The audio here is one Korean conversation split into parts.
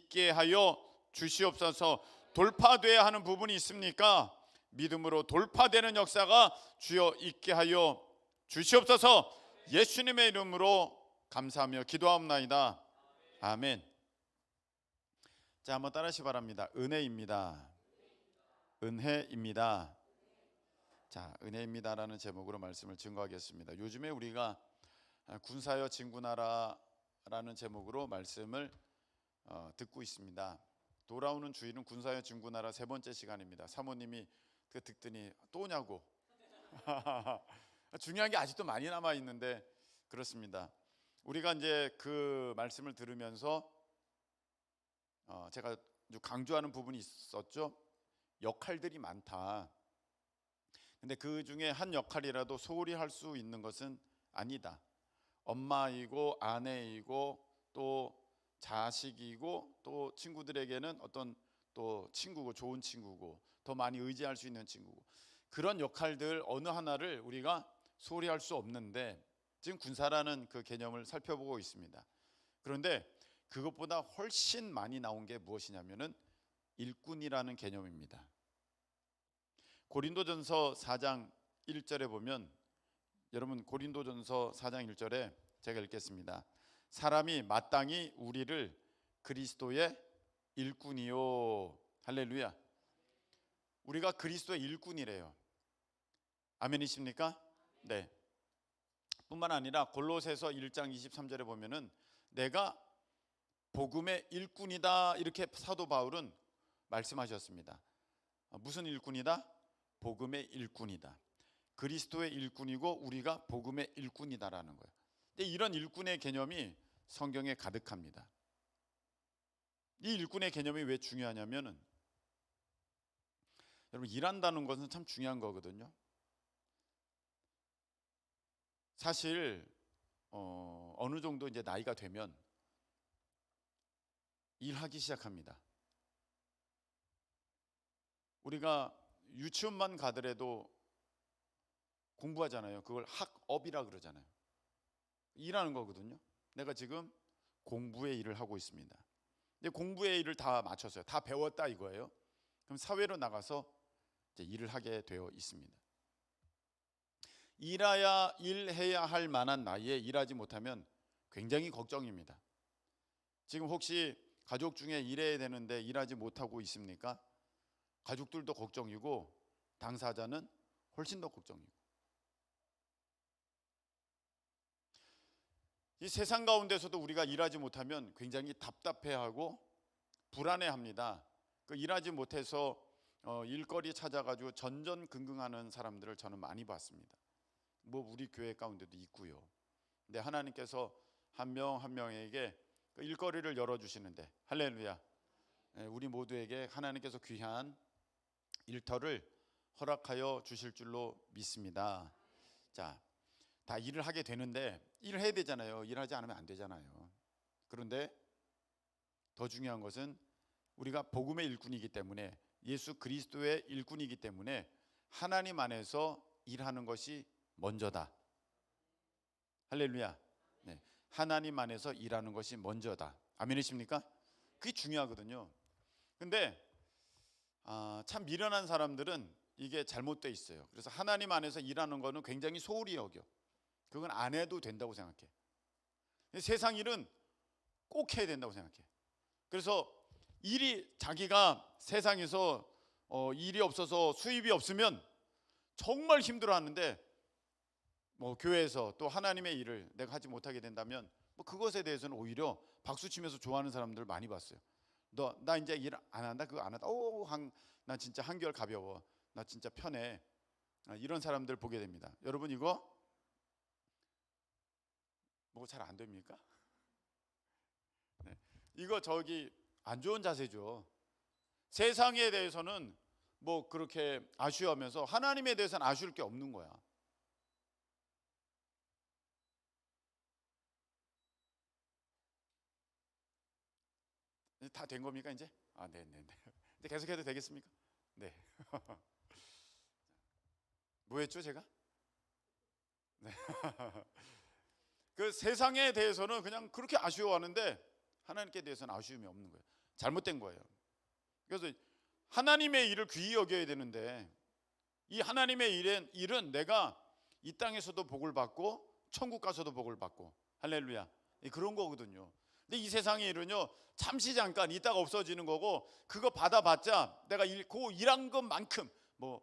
있게 하여 주시옵소서. 돌파돼야 하는 부분이 있습니까? 믿음으로 돌파되는 역사가 주여 있게 하여 주시옵소서. 예수님의 이름으로 감사하며 기도하옵나이다. 아멘. 자, 한번 따라하시 바랍니다. 은혜입니다. 은혜입니다. 자, 은혜입니다라는 제목으로 말씀을 증거하겠습니다. 요즘에 우리가 군사여 진군하라라는 제목으로 말씀을 듣고 있습니다. 돌아오는 주일은 군사여 진군하라 세 번째 시간입니다. 사모님이 그 듣더니 또 오냐고. 중요한 게 아직도 많이 남아 있는데 그렇습니다. 우리가 이제 그 말씀을 들으면서 제가 강조하는 부분이 있었죠. 역할들이 많다. 근데 그 중에 한 역할이라도 소홀히 할 수 있는 것은 아니다. 엄마이고 아내이고 또 자식이고 또 친구들에게는 어떤 또 친구고 좋은 친구고 더 많이 의지할 수 있는 친구고 그런 역할들 어느 하나를 우리가 소홀히 할 수 없는데 지금 군사라는 그 개념을 살펴보고 있습니다. 그런데 그것보다 훨씬 많이 나온 게 무엇이냐면은 일꾼이라는 개념입니다. 고린도전서 4장 1절에 보면 여러분 고린도전서 4장 1절에 제가 읽겠습니다. 사람이 마땅히 우리를 그리스도의 일꾼이요. 할렐루야. 우리가 그리스도의 일꾼이래요. 아멘이십니까? 네. 뿐만 아니라 골로새서 1장 23절에 보면은 내가 복음의 일꾼이다 이렇게 사도 바울은 말씀하셨습니다. 무슨 일꾼이다? 복음의 일꾼이다. 그리스도의 일꾼이고 우리가 복음의 일꾼이다라는 거예요. 근데 이런 일꾼의 개념이 성경에 가득합니다. 이 일꾼의 개념이 왜 중요하냐면은 여러분 일한다는 것은 참 중요한 거거든요. 사실 어느 정도 이제 나이가 되면 일하기 시작합니다. 우리가 유치원만 가더라도 공부하잖아요. 그걸 학업이라 그러잖아요. 일하는 거거든요. 내가 지금 공부의 일을 하고 있습니다. 근데 공부의 일을 다 마쳤어요. 다 배웠다 이거예요. 그럼 사회로 나가서 이제 일을 하게 되어 있습니다. 일해야 할 만한 나이에 일하지 못하면 굉장히 걱정입니다. 지금 혹시 가족 중에 일해야 되는데 일하지 못하고 있습니까? 가족들도 걱정이고 당사자는 훨씬 더 걱정이고 이 세상 가운데서도 우리가 일하지 못하면 굉장히 답답해하고 불안해합니다. 그 일하지 못해서 일거리 찾아가지고 전전긍긍하는 사람들을 저는 많이 봤습니다. 뭐 우리 교회 가운데도 있고요. 근데 하나님께서 한 명 한 명에게 그 일거리를 열어주시는데 할렐루야. 우리 모두에게 하나님께서 귀한 일터를 허락하여 주실 줄로 믿습니다. 자, 다 일을 하게 되는데 일을 해야 되잖아요. 일하지 않으면 안 되잖아요. 그런데 더 중요한 것은 우리가 복음의 일꾼이기 때문에 예수 그리스도의 일꾼이기 때문에 하나님 안에서 일하는 것이 먼저다. 할렐루야. 네, 하나님 안에서 일하는 것이 먼저다. 아멘이십니까? 그게 중요하거든요. 근데 참 미련한 사람들은 이게 잘못돼 있어요. 그래서 하나님 안에서 일하는 거는 굉장히 소홀히 여겨. 그건 안 해도 된다고 생각해. 세상 일은 꼭 해야 된다고 생각해. 그래서 일이 자기가 세상에서 일이 없어서 수입이 없으면 정말 힘들어하는데 뭐 교회에서 또 하나님의 일을 내가 하지 못하게 된다면 뭐 그것에 대해서는 오히려 박수치면서 좋아하는 사람들을 많이 봤어요. 나 이제 일 안 한다 그거 안 한다. 나 진짜 한결 가벼워. 나 진짜 편해. 이런 사람들 보게 됩니다. 여러분 이거 뭐 잘 안 됩니까? 네. 이거 안 좋은 자세죠. 세상에 대해서는 뭐 그렇게 아쉬워하면서 하나님에 대해서는 아쉬울 게 없는 거야. 다 된 겁니까 이제? 네네네. 이제 계속해도 되겠습니까? 네. 뭐했죠 제가? 네. 그 세상에 대해서는 그냥 그렇게 아쉬워하는데 하나님께 대해서는 아쉬움이 없는 거예요. 잘못된 거예요. 그래서 하나님의 일을 귀히 여겨야 되는데 이 하나님의 일은 내가 이 땅에서도 복을 받고 천국 가서도 복을 받고, 할렐루야, 그런 거거든요. 근데 이 세상의 일은요, 잠시 잠깐 있다가 없어지는 거고, 그거 받아봤자 내가 그 일한 것만큼 뭐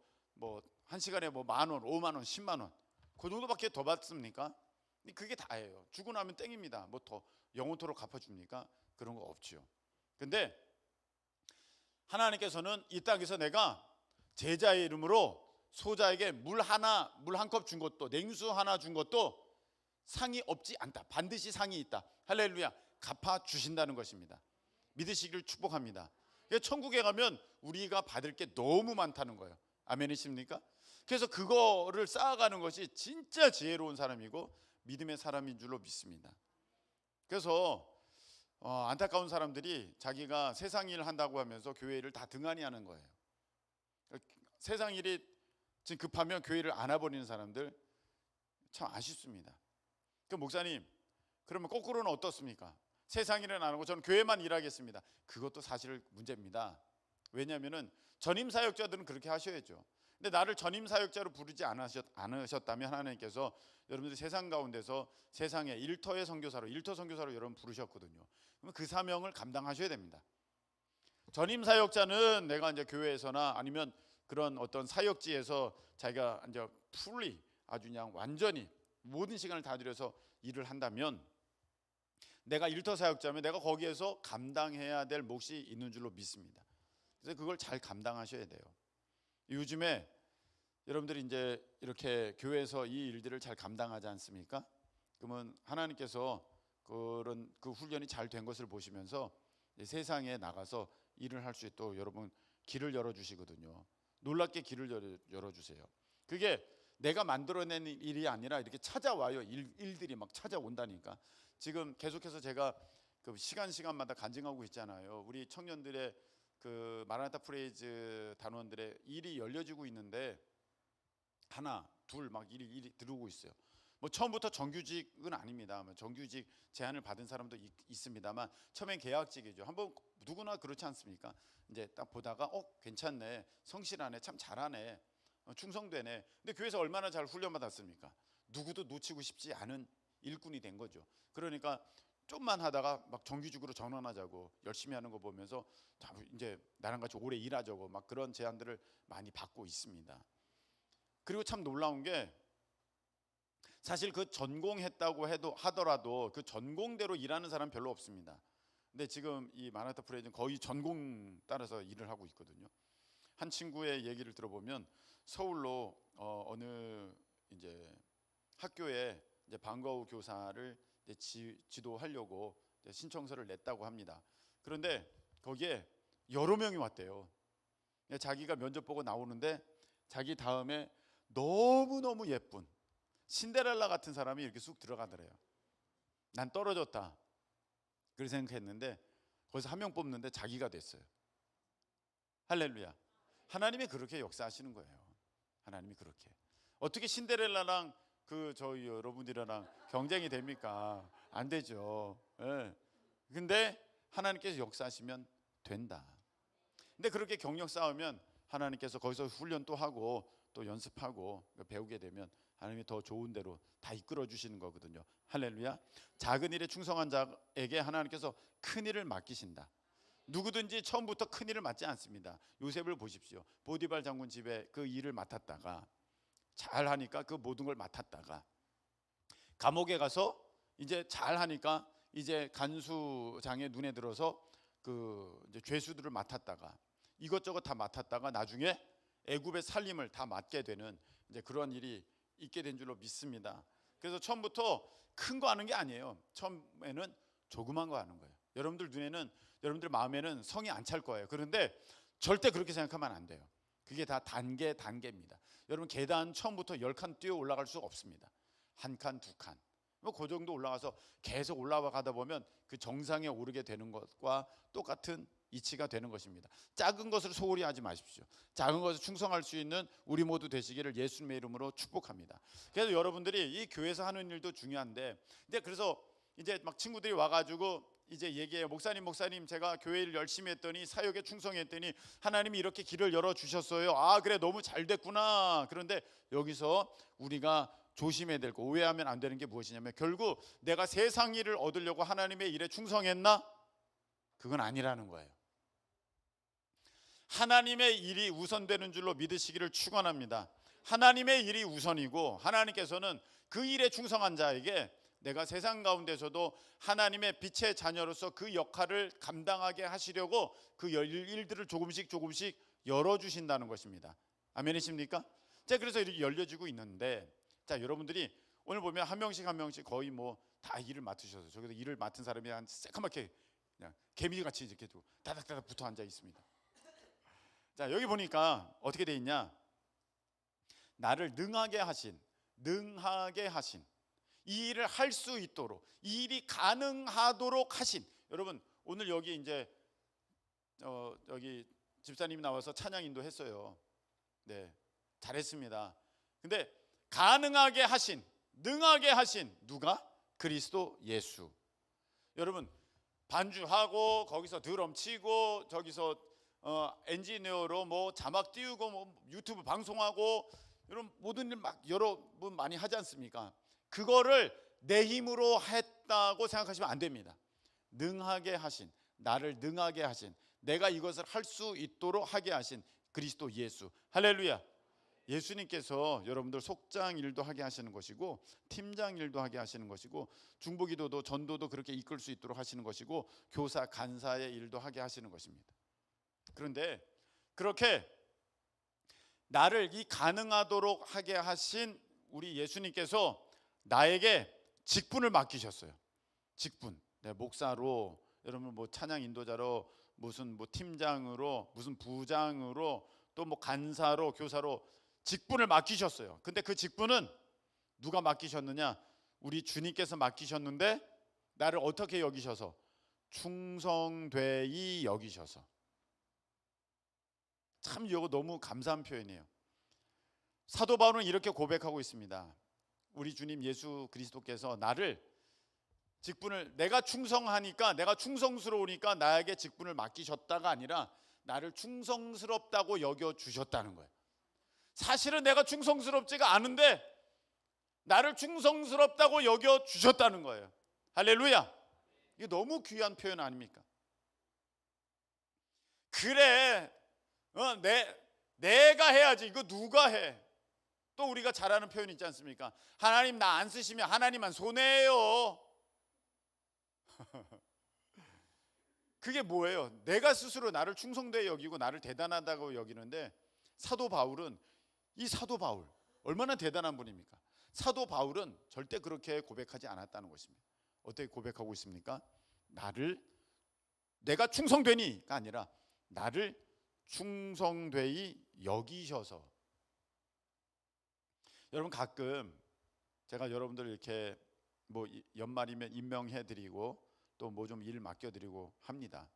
한 시간에 뭐 10,000원, 50,000원, 100,000원 그 정도밖에 더 받습니까? 그게 다예요. 주고 나면 땡입니다. 뭐 더 영원토록 갚아줍니까? 그런 거 없죠. 근데 하나님께서는 이 땅에서 내가 제자의 이름으로 소자에게 물 한 컵 준 것도, 냉수 하나 준 것도 상이 없지 않다. 반드시 상이 있다. 할렐루야. 갚아 주신다는 것입니다. 믿으시기를 축복합니다. 천국에 가면 우리가 받을 게 너무 많다는 거예요. 아멘이십니까? 그래서 그거를 쌓아가는 것이 진짜 지혜로운 사람이고 믿음의 사람인 줄로 믿습니다. 그래서 안타까운 사람들이 자기가 세상 일 한다고 하면서 교회 일을 다 등한히 하는 거예요. 세상 일이 지금 급하면 교회 일을 안 와버리는 사람들 참 아쉽습니다. 그 목사님, 그러면 거꾸로는 어떻습니까? 세상 일은 안 하고 저는 교회만 일하겠습니다. 그것도 사실 문제입니다. 왜냐하면 전임 사역자들은 그렇게 하셔야죠. 근데 나를 전임 사역자로 부르지 않으셨다면 하나님께서 여러분들 세상 가운데서 세상에 일터 선교사로 여러분 부르셨거든요. 그러면 그 사명을 감당하셔야 됩니다. 전임 사역자는 내가 이제 교회에서나 아니면 그런 어떤 사역지에서 자기가 이제 풀리 아주 그냥 완전히 모든 시간을 다 들여서 일을 한다면, 내가 일터 사역자면 내가 거기에서 감당해야 될 몫이 있는 줄로 믿습니다. 그래서 그걸 잘 감당하셔야 돼요. 요즘에 여러분들이 이제 이렇게 교회에서 이 일들을 잘 감당하지 않습니까? 그러면 하나님께서 그런 그 훈련이 잘 된 것을 보시면서 세상에 나가서 일을 할 수 있도록 여러분 길을 열어주시거든요. 놀랍게 길을 열어주세요. 그게 내가 만들어낸 일이 아니라 이렇게 찾아와요. 일들이 막 찾아온다니까. 지금 계속해서 제가 그 시간마다 간증하고 있잖아요. 우리 청년들의 그 마라나타 프레이즈 단원들의 일이 열려지고 있는데 하나, 둘 막 일이 들어오고 있어요. 뭐 처음부터 정규직은 아닙니다. 정규직 제안을 받은 사람도 있습니다만 처음엔 계약직이죠. 한번 누구나 그렇지 않습니까? 이제 딱 보다가 괜찮네, 성실하네, 참 잘하네, 충성되네. 근데 교회에서 얼마나 잘 훈련받았습니까? 누구도 놓치고 싶지 않은 일꾼이 된 거죠. 그러니까 좀만 하다가 막 정규직으로 전환하자고 열심히 하는 거 보면서 이제 나랑 같이 오래 일하자고 막 그런 제안들을 많이 받고 있습니다. 그리고 참 놀라운 게 사실 그 전공했다고 하더라도 그 전공대로 일하는 사람 별로 없습니다. 근데 지금 이 마라나타 프레이즈는 거의 전공 따라서 일을 하고 있거든요. 한 친구의 얘기를 들어보면 서울로 어느 이제 학교에 이제 방과후 교사를 이제 지도하려고 이제 신청서를 냈다고 합니다. 그런데 거기에 여러 명이 왔대요. 자기가 면접 보고 나오는데 자기 다음에 너무너무 예쁜 신데렐라 같은 사람이 이렇게 쑥 들어가더래요. 난 떨어졌다 그렇게 생각했는데 거기서 한 명 뽑는데 자기가 됐어요. 할렐루야. 하나님이 그렇게 역사하시는 거예요. 하나님이 그렇게. 어떻게 신데렐라랑 저희 여러분들이랑 경쟁이 됩니까? 안 되죠. 예. 근데 하나님께서 역사하시면 된다. 근데 그렇게 경력 쌓으면 하나님께서 거기서 훈련 또 하고 또 연습하고 배우게 되면 하나님이 더 좋은 대로 다 이끌어 주시는 거거든요. 할렐루야. 작은 일에 충성한 자에게 하나님께서 큰 일을 맡기신다. 누구든지 처음부터 큰 일을 맡지 않습니다. 요셉을 보십시오. 보디발 장군 집에 그 일을 맡았다가 잘 하니까 그 모든 걸 맡았다가 감옥에 가서 이제 잘 하니까 이제 간수장의 눈에 들어서 그 이제 죄수들을 맡았다가 이것저것 다 맡았다가 나중에 애굽의 살림을 다 맡게 되는 이제 그런 일이 있게 된 줄로 믿습니다. 그래서 처음부터 큰 거 하는 게 아니에요. 처음에는 조그만 거 하는 거예요. 여러분들 눈에는, 여러분들 마음에는 성이 안 찰 거예요. 그런데 절대 그렇게 생각하면 안 돼요. 그게 다 단계입니다. 여러분 계단 처음부터 10칸 뛰어 올라갈 수 없습니다. 한 칸, 두 칸, 뭐 그 정도 올라가서 계속 올라가다 보면 그 정상에 오르게 되는 것과 똑같은 이치가 되는 것입니다. 작은 것을 소홀히 하지 마십시오. 작은 것을 충성할 수 있는 우리 모두 되시기를 예수님의 이름으로 축복합니다. 그래서 여러분들이 이 교회에서 하는 일도 중요한데, 근데 그래서 이제 막 친구들이 와가지고 이제 얘기해요. 목사님 제가 교회를 열심히 했더니 사역에 충성했더니 하나님이 이렇게 길을 열어주셨어요. 아 그래 너무 잘 됐구나. 그런데 여기서 우리가 조심해야 될 거, 오해하면 안 되는 게 무엇이냐면 결국 내가 세상 일을 얻으려고 하나님의 일에 충성했나? 그건 아니라는 거예요. 하나님의 일이 우선되는 줄로 믿으시기를 축원합니다. 하나님의 일이 우선이고 하나님께서는 그 일에 충성한 자에게 내가 세상 가운데서도 하나님의 빛의 자녀로서 그 역할을 감당하게 하시려고 그 일들을 조금씩 열어주신다는 것입니다. 아멘이십니까? 자, 그래서 이렇게 열려지고 있는데, 자 여러분들이 오늘 보면 한 명씩 거의 뭐 다 일을 맡으셔서 저기서 일을 맡은 사람이 한 새까맣게 그냥 개미같이 이렇게 다닥다닥 붙어 앉아 있습니다. 자 여기 보니까 어떻게 돼 있냐? 나를 능하게 하신 이 일을 할 수 있도록 이 일이 가능하도록 하신, 여러분 오늘 여기 이제 여기 집사님이 나와서 찬양 인도했어요. 네, 잘했습니다. 근데 가능하게 하신, 능하게 하신 누가? 그리스도 예수. 여러분 반주하고 거기서 드럼 치고 저기서 엔지니어로 뭐 자막 띄우고 뭐 유튜브 방송하고 이런 모든 일 막 여러분 많이 하지 않습니까? 그거를 내 힘으로 했다고 생각하시면 안 됩니다. 능하게 하신, 나를 능하게 하신, 내가 이것을 할 수 있도록 하게 하신 그리스도 예수. 할렐루야. 예수님께서 여러분들 속장 일도 하게 하시는 것이고 팀장 일도 하게 하시는 것이고 중보기도도 전도도 그렇게 이끌 수 있도록 하시는 것이고 교사 간사의 일도 하게 하시는 것입니다. 그런데 그렇게 나를 이 가능하도록 하게 하신 우리 예수님께서 나에게 직분을 맡기셨어요. 직분. 네, 목사로, 여러분 뭐 찬양 인도자로, 무슨 뭐 팀장으로, 무슨 부장으로, 또 뭐 간사로, 교사로 직분을 맡기셨어요. 근데 그 직분은 누가 맡기셨느냐? 우리 주님께서 맡기셨는데 나를 어떻게 여기셔서? 충성되이 여기셔서. 참 이거 너무 감사한 표현이에요. 사도 바울은 이렇게 고백하고 있습니다. 우리 주님 예수 그리스도께서 나를 직분을, 내가 충성하니까, 내가 충성스러우니까 나에게 직분을 맡기셨다가 아니라 나를 충성스럽다고 여겨 주셨다는 거예요. 사실은 내가 충성스럽지가 않은데 나를 충성스럽다고 여겨 주셨다는 거예요. 할렐루야. 이게 너무 귀한 표현 아닙니까? 그래, 내가 해야지. 이거 누가 해? 또 우리가 잘 아는 표현 있지 않습니까? 하나님 나 안 쓰시면 하나님만 손해예요. 그게 뭐예요? 내가 스스로 나를 충성되게 여기고 나를 대단하다고 여기는데, 사도 바울은, 이 사도 바울 얼마나 대단한 분입니까? 사도 바울은 절대 그렇게 고백하지 않았다는 것입니다. 어떻게 고백하고 있습니까? 내가 충성되니가 아니라 나를 충성되이 여기셔서. 여러분 가끔 제가 여러분들 이렇게 뭐 연말이면 임명해드리고 또 뭐 좀 일 맡겨드리고 합니다.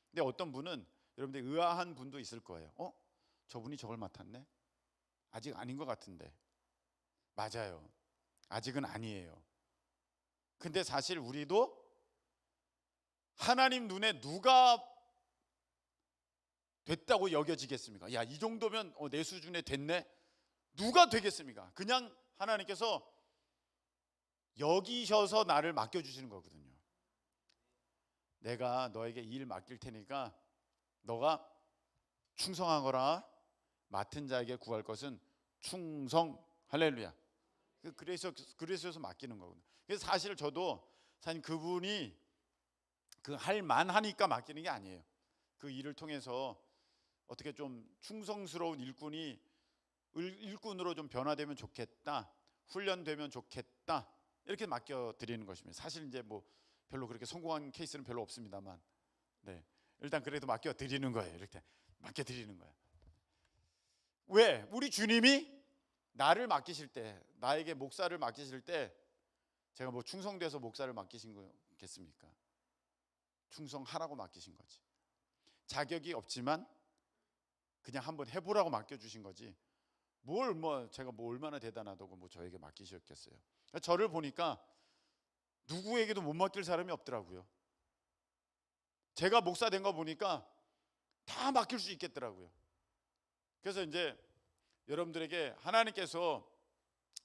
근데 어떤 분은 여러분들 의아한 분도 있을 거예요. 저분이 저걸 맡았네? 아직 아닌 것 같은데. 맞아요. 아직은 아니에요. 근데 사실 우리도 하나님 눈에 누가 됐다고 여겨지겠습니까? 야, 이 정도면 내 수준에 됐네? 누가 되겠습니까? 그냥 하나님께서 여기셔서 나를 맡겨주시는 거거든요. 내가 너에게 이 일 맡길 테니까 너가 충성하거라. 맡은 자에게 구할 것은 충성. 할렐루야. 그래서 맡기는 거거든요. 그래서 사실 저도 사실 그분이 그 할 만하니까 맡기는 게 아니에요. 그 일을 통해서 어떻게 좀 충성스러운 일꾼으로 좀 변화되면 좋겠다, 훈련되면 좋겠다, 이렇게 맡겨드리는 것입니다. 사실 이제 뭐 별로 그렇게 성공한 케이스는 별로 없습니다만, 네, 일단 그래도 맡겨드리는 거예요. 이렇게 맡겨드리는 거예요. 왜? 우리 주님이 나를 맡기실 때, 나에게 목사를 맡기실 때 제가 뭐 충성돼서 목사를 맡기신 거겠습니까? 충성하라고 맡기신 거지. 자격이 없지만 그냥 한번 해보라고 맡겨주신 거지. 제가 뭐 얼마나 대단하다고 뭐 저에게 맡기셨겠어요. 저를 보니까 누구에게도 못 맡길 사람이 없더라고요. 제가 목사 된 거 보니까 다 맡길 수 있겠더라고요. 그래서 이제 여러분들에게 하나님께서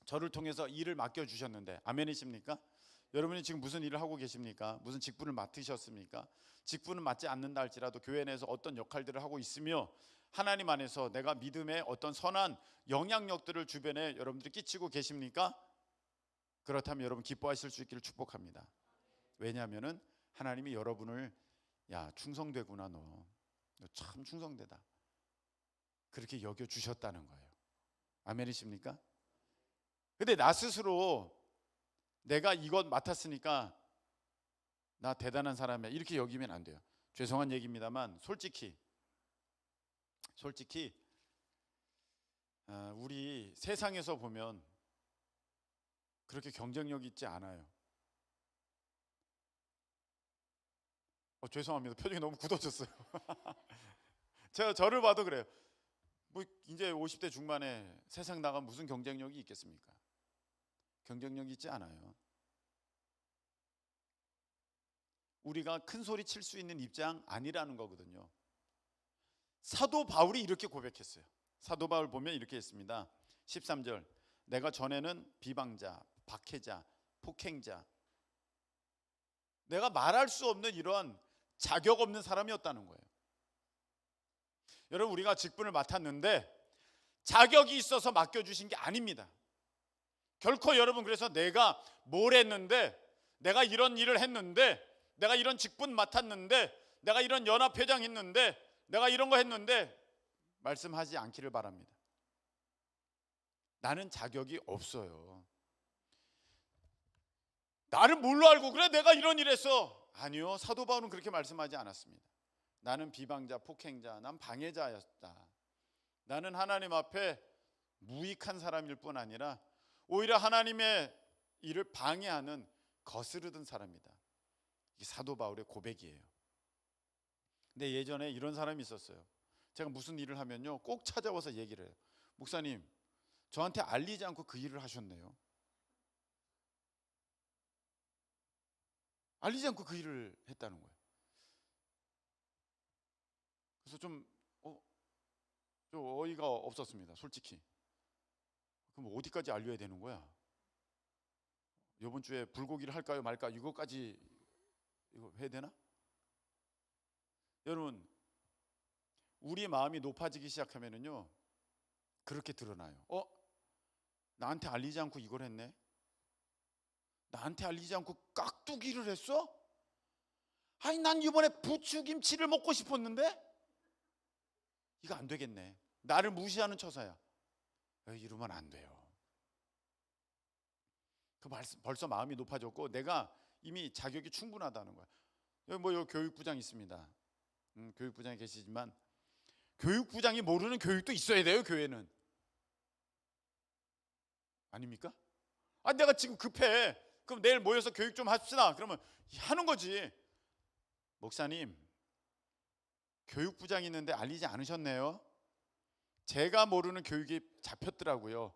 저를 통해서 일을 맡겨주셨는데, 아멘이십니까? 여러분이 지금 무슨 일을 하고 계십니까? 무슨 직분을 맡으셨습니까? 직분을 맡지 않는다 할지라도 교회 내에서 어떤 역할들을 하고 있으며 하나님 안에서 내가 믿음의 어떤 선한 영향력들을 주변에 여러분들이 끼치고 계십니까? 그렇다면 여러분 기뻐하실 수 있기를 축복합니다. 왜냐하면은 하나님이 여러분을 야 충성되구나, 너 참 충성되다, 그렇게 여겨주셨다는 거예요. 아멘이십니까? 근데 나 스스로 내가 이것 맡았으니까 나 대단한 사람이야 이렇게 여기면 안 돼요. 죄송한 얘기입니다만 솔직히 우리 세상에서 보면 그렇게 경쟁력 있지 않아요. 죄송합니다. 표정이 너무 굳어졌어요. 제가 저를 봐도 그래요. 뭐 이제 50대 중반에 세상 나가면 무슨 경쟁력이 있겠습니까? 경쟁력이 있지 않아요. 우리가 큰 소리 칠 수 있는 입장 아니라는 거거든요. 사도 바울이 이렇게 고백했어요. 사도 바울 보면 이렇게 했습니다. 13절, 내가 전에는 비방자, 박해자, 폭행자, 내가 말할 수 없는 이런 자격 없는 사람이었다는 거예요. 여러분, 우리가 직분을 맡았는데 자격이 있어서 맡겨주신 게 아닙니다. 결코 여러분, 그래서 내가 뭘 했는데, 내가 이런 일을 했는데, 내가 이런 직분 맡았는데, 내가 이런 연합회장 했는데, 내가 이런 거 했는데 말씀하지 않기를 바랍니다. 나는 자격이 없어요. 나를 뭘로 알고 그래 내가 이런 일 했어? 아니요, 사도 바울은 그렇게 말씀하지 않았습니다. 나는 비방자, 폭행자, 난 방해자였다. 나는 하나님 앞에 무익한 사람일 뿐 아니라 오히려 하나님의 일을 방해하는 거스르던 사람이다. 이게 사도 바울의 고백이에요. 근데 예전에 이런 사람이 있었어요. 제가 무슨 일을 하면요 꼭 찾아와서 얘기를 해요. 목사님, 저한테 알리지 않고 그 일을 하셨네요. 알리지 않고 그 일을 했다는 거예요. 그래서 좀 어이가 없었습니다, 솔직히. 그럼 어디까지 알려야 되는 거야? 이번 주에 불고기를 할까요 말까, 이거까지 이거 해야 되나? 여러분, 우리 마음이 높아지기 시작하면은요 그렇게 드러나요. 나한테 알리지 않고 이걸 했네? 나한테 알리지 않고 깍두기를 했어? 아니, 난 이번에 부추김치를 먹고 싶었는데? 이거 안 되겠네. 나를 무시하는 처사야. 이러면 안 돼요. 벌써 마음이 높아졌고 내가 이미 자격이 충분하다는 거야. 여기 교육부장 있습니다. 교육부장이 계시지만 교육부장이 모르는 교육도 있어야 돼요, 교회는. 아닙니까? 내가 지금 급해. 그럼 내일 모여서 교육 좀 합시다. 그러면 하는 거지. 목사님, 교육부장이 있는데 알리지 않으셨네요. 제가 모르는 교육이 잡혔더라고요.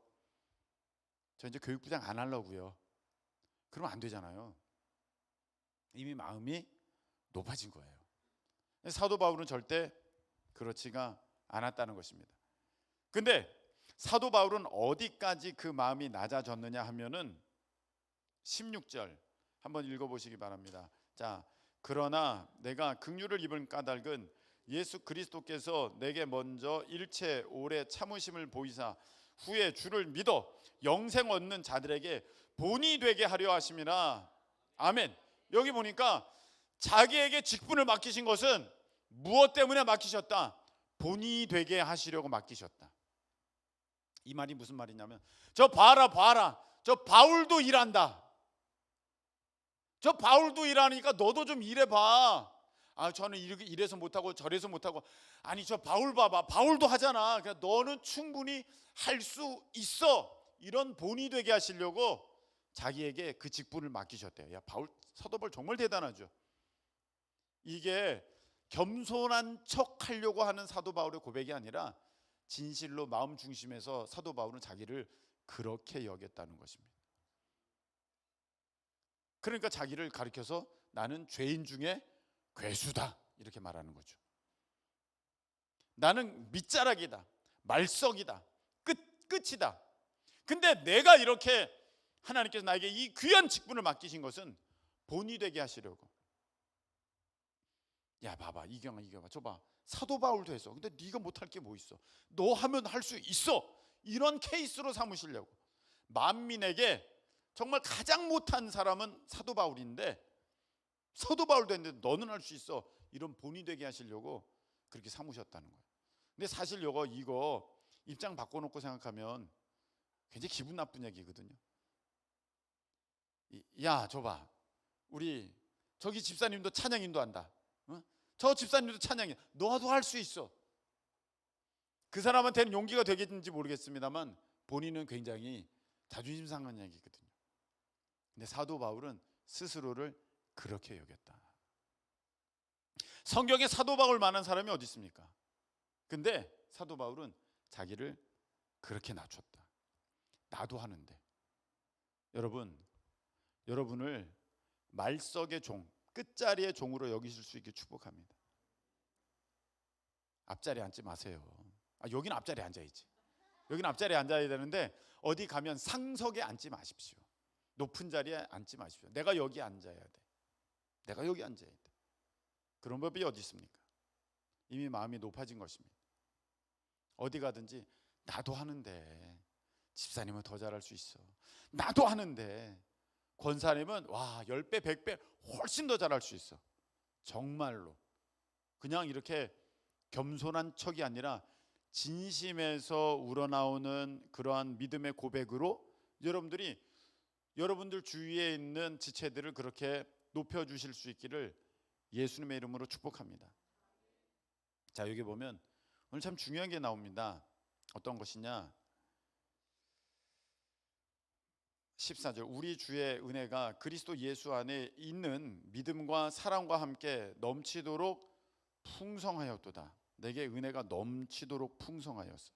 저 이제 교육부장 안 하려고요. 그러면 안 되잖아요. 이미 마음이 높아진 거예요. 사도 바울은 절대 그렇지가 않았다는 것입니다. 근데 사도 바울은 어디까지 그 마음이 낮아졌느냐 하면은 16절 한번 읽어보시기 바랍니다. 자, 그러나 내가 긍휼을 입은 까닭은 예수 그리스도께서 내게 먼저 일체 오래 참으심을 보이사 후에 주를 믿어 영생 얻는 자들에게 본이 되게 하려 하심이라. 아멘. 여기 보니까 자기에게 직분을 맡기신 것은 무엇 때문에 맡기셨다? 본이 되게 하시려고 맡기셨다. 이 말이 무슨 말이냐면, 저 봐라, 저 바울도 일한다. 저 바울도 일하니까 너도 좀 일해봐. 저는 이래서 못하고 저래서 못하고. 아니, 저 바울 봐봐, 바울도 하잖아. 그러니까 너는 충분히 할 수 있어. 이런 본이 되게 하시려고 자기에게 그 직분을 맡기셨대요. 사도 바울 정말 대단하죠. 이게 겸손한 척 하려고 하는 사도 바울의 고백이 아니라 진실로 마음 중심에서 사도 바울은 자기를 그렇게 여겼다는 것입니다. 그러니까 자기를 가리켜서 나는 죄인 중에 괴수다 이렇게 말하는 거죠. 나는 밑자락이다, 말석이다, 끝이다. 근데 내가 이렇게 하나님께서 나에게 이 귀한 직분을 맡기신 것은 본이 되게 하시려고. 야, 봐봐, 이경아, 저봐, 사도 바울도 했어. 근데 네가 못할 게 뭐 있어? 너 하면 할 수 있어. 이런 케이스로 삼으시려고. 만민에게 정말 가장 못한 사람은 사도 바울인데, 사도 바울도 했는데 너는 할 수 있어. 이런 본이 되게 하시려고 그렇게 삼으셨다는 거예요. 근데 사실 이거 입장 바꿔놓고 생각하면 굉장히 기분 나쁜 얘기거든요. 야, 저봐, 우리 저기 집사님도 찬양 인도한다. 저 집사님도 찬양해. 너도 할 수 있어. 그 사람한테는 용기가 되겠는지 모르겠습니다만 본인은 굉장히 자존심 상한 얘기거든요. 근데 사도 바울은 스스로를 그렇게 여겼다. 성경에 사도 바울 만한 사람이 어디 있습니까? 근데 사도 바울은 자기를 그렇게 낮췄다. 나도 하는데. 여러분을 말석의 종, 끝자리의 종으로 여기실 수 있게 축복합니다. 앞자리에 앉지 마세요. 여기는 앞자리에 앉아야지. 여기는 앞자리에 앉아야 되는데 어디 가면 상석에 앉지 마십시오. 높은 자리에 앉지 마십시오. 내가 여기 앉아야 돼. 내가 여기 앉아야 돼. 그런 법이 어디 있습니까? 이미 마음이 높아진 것입니다. 어디 가든지 나도 하는데 집사님은 더 잘할 수 있어. 나도 하는데 권사님은 10배, 100배 훨씬 더 잘할 수 있어. 정말로 그냥 이렇게 겸손한 척이 아니라 진심에서 우러나오는 그러한 믿음의 고백으로 여러분들 주위에 있는 지체들을 그렇게 높여주실 수 있기를 예수님의 이름으로 축복합니다. 자, 여기 보면 오늘 참 중요한 게 나옵니다. 어떤 것이냐? 14절, 우리 주의 은혜가 그리스도 예수 안에 있는 믿음과 사랑과 함께 넘치도록 풍성하였도다. 내게 은혜가 넘치도록 풍성하였어.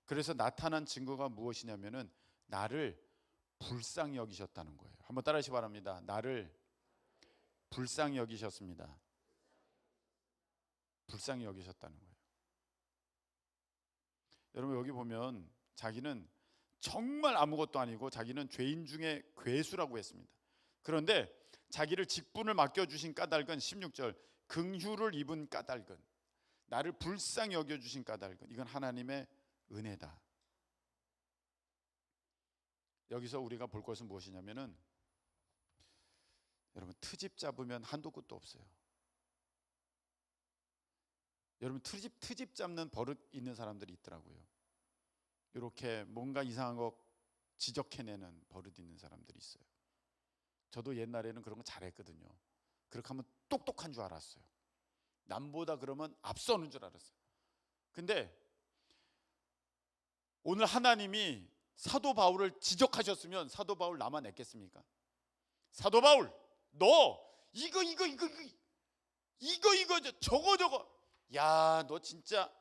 그래서 나타난 증거가 무엇이냐면은 나를 불쌍히 여기셨다는 거예요. 한번 따라하시기 바랍니다. 나를 불쌍히 여기셨습니다. 불쌍히 여기셨다는 거예요. 여러분, 여기 보면 자기는 정말 아무것도 아니고 자기는 죄인 중에 괴수라고 했습니다. 그런데 자기를 직분을 맡겨주신 까닭은 16절, 긍휼을 입은 까닭은, 나를 불쌍히 여겨주신 까닭은, 이건 하나님의 은혜다. 여기서 우리가 볼 것은 무엇이냐면은, 여러분, 트집 잡으면 한도 끝도 없어요. 여러분, 트집 잡는 버릇 있는 사람들이 있더라고요. 이렇게 뭔가 이상한 거 지적해내는 버릇 있는 사람들이 있어요. 저도 옛날에는 그런 거 잘했거든요. 그렇게 하면 똑똑한 줄 알았어요. 남보다 그러면 앞서는 줄 알았어요. 근데 오늘 하나님이 사도 바울을 지적하셨으면 사도 바울 나만 냈겠습니까? 사도 바울, 너 이거 저거 야, 너 진짜.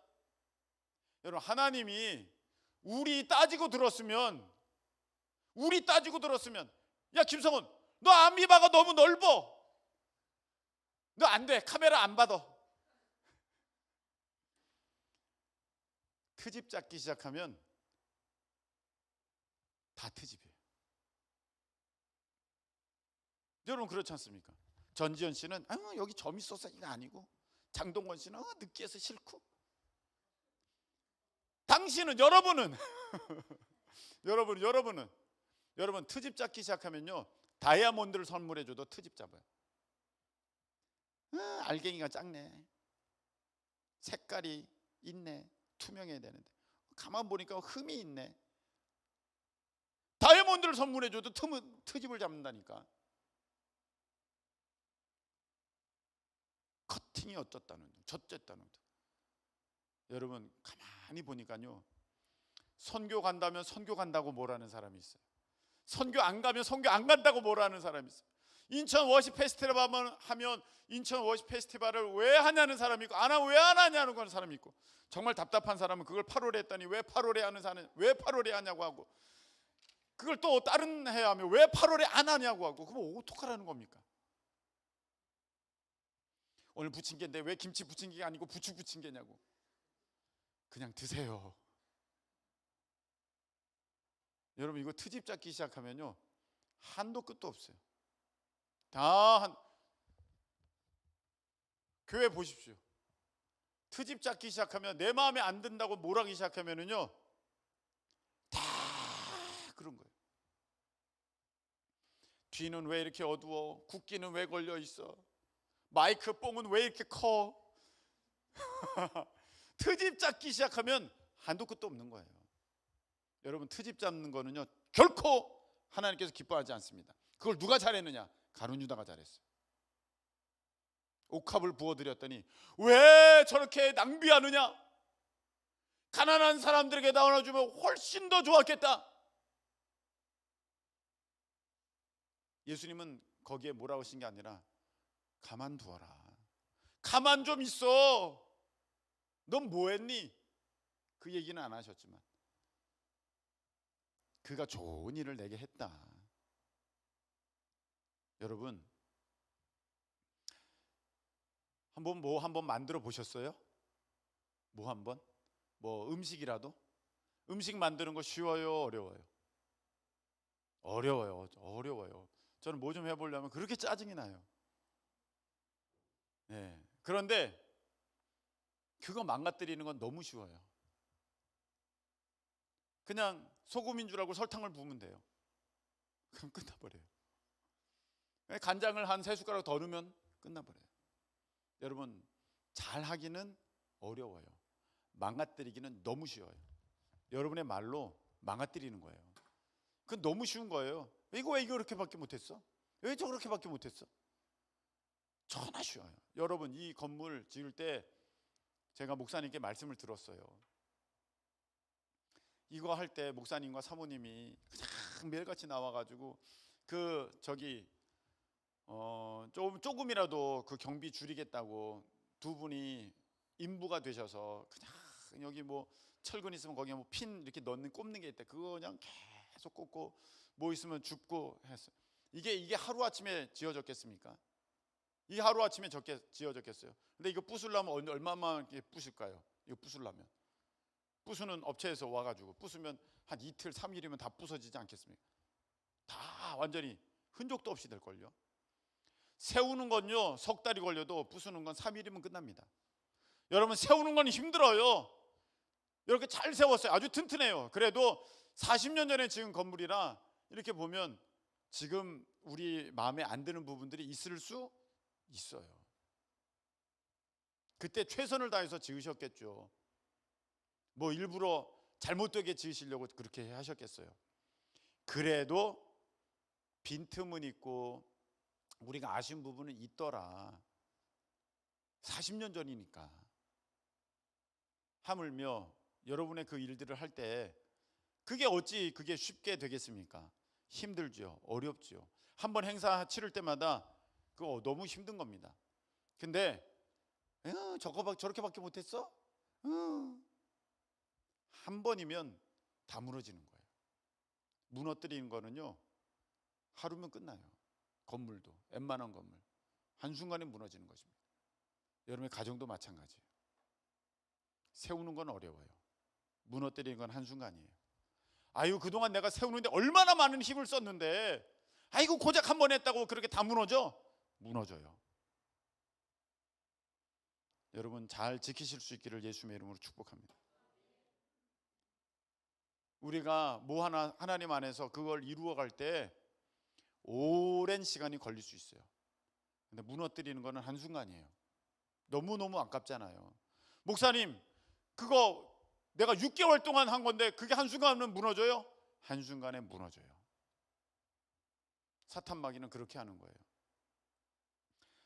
여러분, 하나님이 우리 따지고 들었으면, 야, 김성훈, 너 아미바가 너무 넓어. 너 안 돼. 카메라 안 받아. 트집 잡기 시작하면 다 트집이에요. 여러분, 그렇지 않습니까? 전지현 씨는 여기 점 있어서 이거 아니고, 장동건 씨는 느끼해서 싫고, 당신은, 여러분은 여러분 트집 잡기 시작하면요, 다이아몬드를 선물해줘도 트집 잡아요. 알갱이가 작네, 색깔이 있네, 투명해야 되는데 가만 보니까 흠이 있네. 다이아몬드를 선물해줘도 트집을 잡는다니까. 커팅이 어떻다는 둥, 저쨌다는 둥. 여러분, 가만히 보니까요, 선교 간다면 선교 간다고 뭐라는 사람이 있어요. 선교 안 가면 선교 안 간다고 뭐라는 사람이 있어요. 인천 워십 페스티벌 하면 인천 워십 페스티벌을 왜 하냐는 사람이 있고, 왜 안 하냐는 그런 사람이 있고, 정말 답답한 사람은 그걸 8월에 했더니 왜 8월에 하는 사람은 왜 8월에 하냐고 하고, 그걸 또 다른 해 하면 왜 8월에 안 하냐고 하고, 그럼 어떡하라는 겁니까? 오늘 부침개인데 왜 김치 부침개가 아니고 부추 부침개냐고. 그냥 드세요. 여러분 이거 트집 잡기 시작하면요 한도 끝도 없어요. 교회 보십시오. 트집 잡기 시작하면 내 마음에 안 든다고 몰하기 시작하면은요 다 그런 거예요. 뒤는 왜 이렇게 어두워? 국기는 왜 걸려 있어? 마이크 뽕은 왜 이렇게 커? 트집 잡기 시작하면 한도 끝도 없는 거예요. 여러분 트집 잡는 거는요 결코 하나님께서 기뻐하지 않습니다. 그걸 누가 잘했느냐? 가룟 유다가 잘했어요. 옥합을 부어드렸더니 왜 저렇게 낭비하느냐? 가난한 사람들에게 나눠주면 훨씬 더 좋았겠다. 예수님은 거기에 뭐라고 하신 게 아니라 가만두어라. 가만 좀 있어. 넌 뭐했니? 그 얘기는 안 하셨지만 그가 좋은 일을 내게 했다. 여러분 한번 만들어 보셨어요? 음식이라도? 음식 만드는 거 쉬워요? 어려워요? 어려워요. 저는 뭐 좀 해보려면 그렇게 짜증이 나요. 네. 그런데 그거 망가뜨리는 건 너무 쉬워요. 그냥 소금인 줄 알고 설탕을 부으면 돼요. 그럼 끝나버려요. 간장을 한 3숟가락 더 넣으면 끝나버려요. 여러분 잘하기는 어려워요. 망가뜨리기는 너무 쉬워요. 여러분의 말로 망가뜨리는 거예요. 그건 너무 쉬운 거예요. 이거 왜 이렇게밖에 못했어? 왜 저렇게밖에 못했어? 천하 쉬워요. 여러분 이 건물 지을 때 제가 목사님께 말씀을 들었어요. 이거 할 때 목사님과 사모님이 그냥 매일같이 나와가지고 조금이라도 그 경비 줄이겠다고 두 분이 인부가 되셔서 그냥 여기 뭐 철근 있으면 거기에 뭐 핀 이렇게 꼽는 게 있대. 그거 그냥 계속 꽂고 뭐 있으면 줍고 했어요. 이게 하루아침에 지어졌겠습니까? 이게 하루아침에 지어졌겠어요? 근데 이거 부수려면 얼마만 부실까요? 이거 부수려면 부수는 업체에서 와가지고 부수면 한 이틀 3일이면 다 부서지지 않겠습니까? 다 완전히 흔적도 없이 될걸요. 세우는 건요 석 달이 걸려도 부수는 건 3일이면 끝납니다. 여러분 세우는 건 힘들어요. 이렇게 잘 세웠어요. 아주 튼튼해요. 그래도 40년 전에 지은 건물이라 이렇게 보면 지금 우리 마음에 안 드는 부분들이 있을 수 있어요. 그때 최선을 다해서 지으셨겠죠. 뭐 일부러 잘못되게 지으시려고 그렇게 하셨겠어요. 그래도 빈틈은 있고 우리가 아쉬운 부분은 있더라. 40년 전이니까. 하물며 여러분의 그 일들을 할 때 그게 어찌 그게 쉽게 되겠습니까? 힘들죠. 어렵죠. 한번 행사 치를 때마다 그거 너무 힘든 겁니다. 근데 저렇게밖에 못했어? 한 번이면 다 무너지는 거예요. 무너뜨리는 거는요 하루면 끝나요. 건물도 웬만한 건물 한순간에 무너지는 것입니다. 여러분의 가정도 마찬가지예요. 세우는 건 어려워요. 무너뜨리는 건 한순간이에요. 아유 그동안 내가 세우는데 얼마나 많은 힘을 썼는데 아이고 고작 한 번 했다고 그렇게 다 무너져? 무너져요. 여러분 잘 지키실 수 있기를 예수님의 이름으로 축복합니다. 우리가 뭐 하나님 안에서 그걸 이루어갈 때 오랜 시간이 걸릴 수 있어요. 근데 무너뜨리는 거는 한순간이에요. 너무너무 아깝잖아요. 목사님 그거 내가 6개월 동안 한 건데 그게 한순간은 무너져요? 한순간에 무너져요. 사탄 마귀는 그렇게 하는 거예요.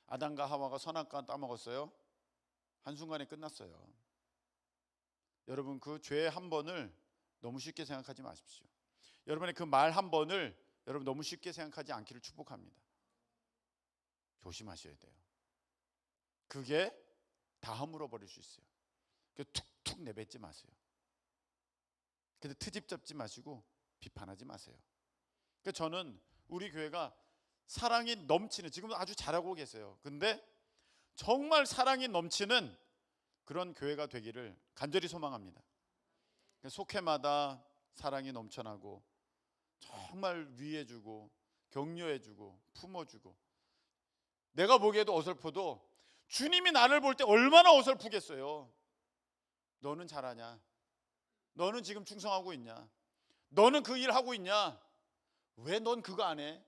아담과 하와가 선악과 따먹었어요. 한순간에 끝났어요. 여러분 그 죄 한 번을 너무 쉽게 생각하지 마십시오. 여러분의 그 말 한 번을 여러분 너무 쉽게 생각하지 않기를 축복합니다. 조심하셔야 돼요. 그게 다 허물어 버릴 수 있어요. 툭툭 내뱉지 마세요. 근데 트집 잡지 마시고 비판하지 마세요. 저는 우리 교회가 사랑이 넘치는 지금 아주 잘하고 계세요. 근데 정말 사랑이 넘치는 그런 교회가 되기를 간절히 소망합니다. 속회마다 사랑이 넘쳐나고 정말 위해주고 격려해주고 품어주고, 내가 보기에도 어설퍼도 주님이 나를 볼 때 얼마나 어설프겠어요. 너는 잘하냐? 너는 지금 충성하고 있냐? 너는 그 일 하고 있냐? 왜 넌 그거 안 해?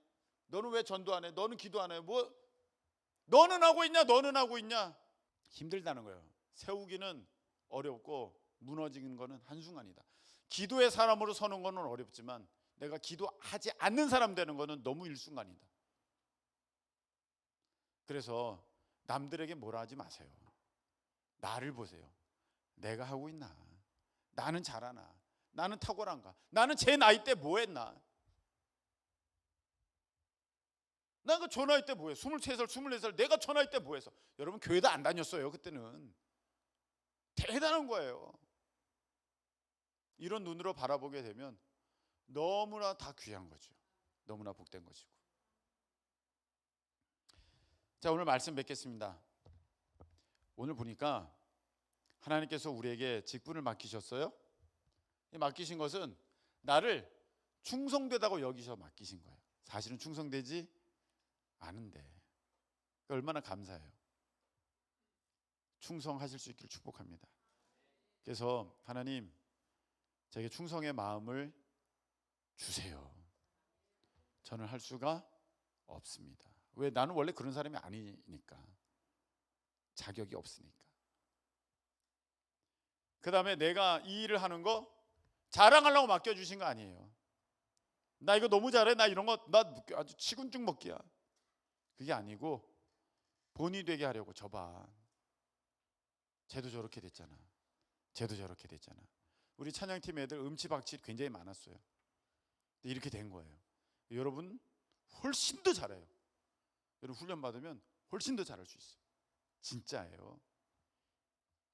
너는 왜 전도 안 해? 너는 기도 안 해? 뭐 너는 하고 있냐? 너는 하고 있냐? 힘들다는 거예요. 세우기는 어렵고 무너지는 거는 한순간이다. 기도의 사람으로 서는 거는 어렵지만 내가 기도하지 않는 사람 되는 거는 너무 일순간이다. 그래서 남들에게 뭐라 하지 마세요. 나를 보세요. 내가 하고 있나? 나는 잘하나? 나는 탁월한가? 나는 제 나이 때 뭐 했나? 난 그 저 나이 때 뭐 했어? 23살, 24살 내가 저 나이 때 뭐 했어? 여러분 교회도 안 다녔어요. 그때는. 대단한 거예요. 이런 눈으로 바라보게 되면 너무나 다 귀한 거죠. 너무나 복된 것이고. 자, 오늘 말씀 뵙겠습니다. 오늘 보니까 하나님께서 우리에게 직분을 맡기셨어요. 맡기신 것은 나를 충성되다고 여기셔 맡기신 거예요. 사실은 충성되지 않은데 얼마나 감사해요. 충성하실 수 있기를 축복합니다. 그래서 하나님, 저에게 충성의 마음을 주세요. 저는 할 수가 없습니다. 왜? 나는 원래 그런 사람이 아니니까. 자격이 없으니까. 그 다음에 내가 이 일을 하는 거 자랑하려고 맡겨주신 거 아니에요. 나 이거 너무 잘해. 나 이런 거 나 아주 치군죽 먹기야. 그게 아니고 본이 되게 하려고. 저봐, 쟤도 저렇게 됐잖아. 쟤도 저렇게 됐잖아. 우리 찬양팀 애들 음치박치 굉장히 많았어요. 이렇게 된 거예요. 여러분 훨씬 더 잘해요. 여러분 훈련 받으면 훨씬 더 잘할 수 있어요. 진짜예요.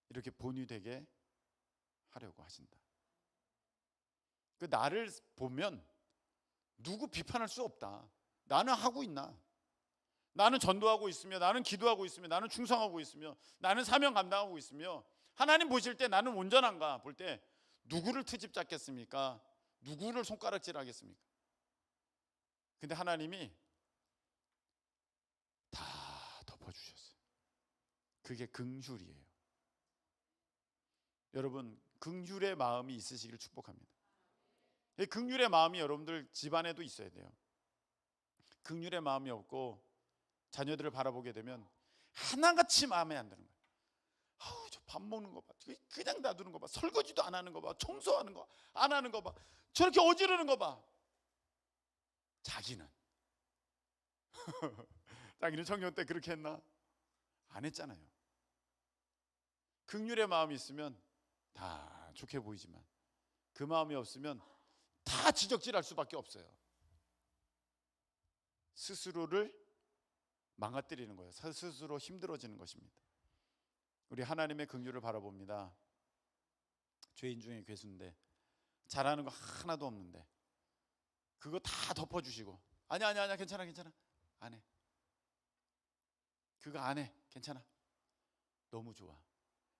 이렇게 본이 되게 하려고 하신다. 그 나를 보면 누구 비판할 수 없다. 나는 하고 있나? 나는 전도하고 있으며, 나는 기도하고 있으며, 나는 충성하고 있으며, 나는 사명 감당하고 있으며, 하나님 보실 때 나는 온전한가 볼 때 누구를 트집 잡겠습니까? 누구를 손가락질 하겠습니까? 근데 하나님이 다 덮어주셨어요. 그게 긍휼이에요. 여러분 긍휼의 마음이 있으시길 축복합니다. 긍휼의 마음이 여러분들 집안에도 있어야 돼요. 긍휼의 마음이 없고 자녀들을 바라보게 되면 하나같이 마음에 안 드는 거예요. 아우, 저 밥 먹는 거 봐. 그냥 놔두는 거 봐. 설거지도 안 하는 거 봐. 청소하는 거 안 하는 거 봐. 저렇게 어지르는 거 봐. 자기는 자기는 청년 때 그렇게 했나? 안 했잖아요. 긍휼의 마음이 있으면 다 좋게 보이지만 그 마음이 없으면 다 지적질할 수밖에 없어요. 스스로를 망가뜨리는 거예요. 스스로 힘들어지는 것입니다. 우리 하나님의 긍휼을 바라봅니다. 죄인 중에 괴수인데 잘하는 거 하나도 없는데 그거 다 덮어주시고 아니야 괜찮아 안 해. 그거 안 해. 괜찮아. 너무 좋아.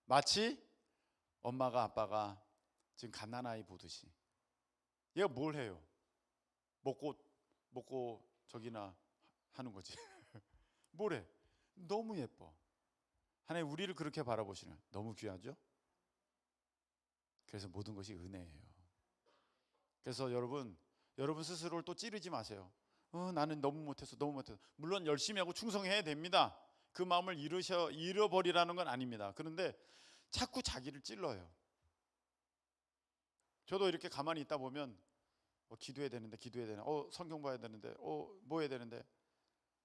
마치 엄마가 아빠가 지금 갓난아이 보듯이 얘가 뭘 해요? 먹고 저기나 하는 거지. 뭘 해? 너무 예뻐. 하나님 우리를 그렇게 바라보시는 너무 귀하죠? 그래서 모든 것이 은혜예요. 그래서 여러분 스스로를 또 찌르지 마세요. 나는 너무 못해서. 물론 열심히 하고 충성해야 됩니다. 그 마음을 잃어버리라는 건 아닙니다. 그런데 자꾸 자기를 찔러요. 저도 이렇게 가만히 있다 보면 기도해야 되는데 성경 봐야 되는데 뭐 해야 되는데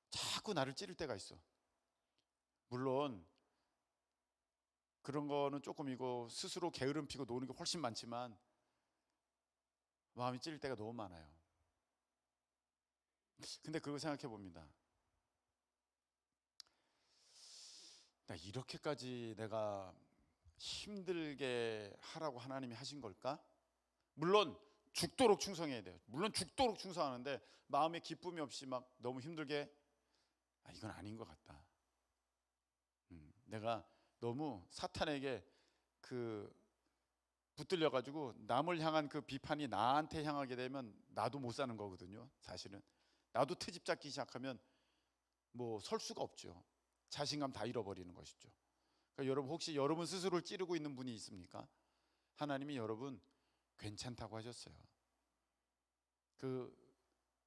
자꾸 나를 찌를 때가 있어. 물론 그런 거는 조금 이거 스스로 게으름 피고 노는 게 훨씬 많지만 마음이 찔릴 때가 너무 많아요. 근데 그거 생각해 봅니다. 나 이렇게까지 내가 힘들게 하라고 하나님이 하신 걸까? 물론 죽도록 충성해야 돼요. 물론 죽도록 충성하는데 마음에 기쁨이 없이 막 너무 힘들게 이건 아닌 것 같다. 내가 너무 사탄에게 붙들려 가지고 남을 향한 그 비판이 나한테 향하게 되면 나도 못 사는 거거든요. 사실은 나도 트집 잡기 시작하면 뭐 설 수가 없죠. 자신감 다 잃어버리는 것이죠. 그러니까 여러분, 혹시 여러분 스스로를 찌르고 있는 분이 있습니까? 하나님이 여러분 괜찮다고 하셨어요.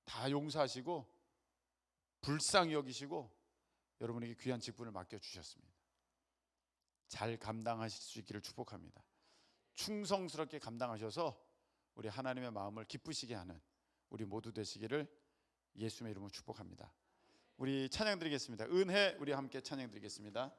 다 용서하시고 불쌍히 여기시고 여러분에게 귀한 직분을 맡겨주셨습니다. 잘 감당하실 수 있기를 축복합니다. 충성스럽게 감당하셔서 우리 하나님의 마음을 기쁘시게 하는 우리 모두 되시기를 예수님의 이름으로 축복합니다. 우리 찬양 드리겠습니다. 은혜, 우리 함께 찬양 드리겠습니다.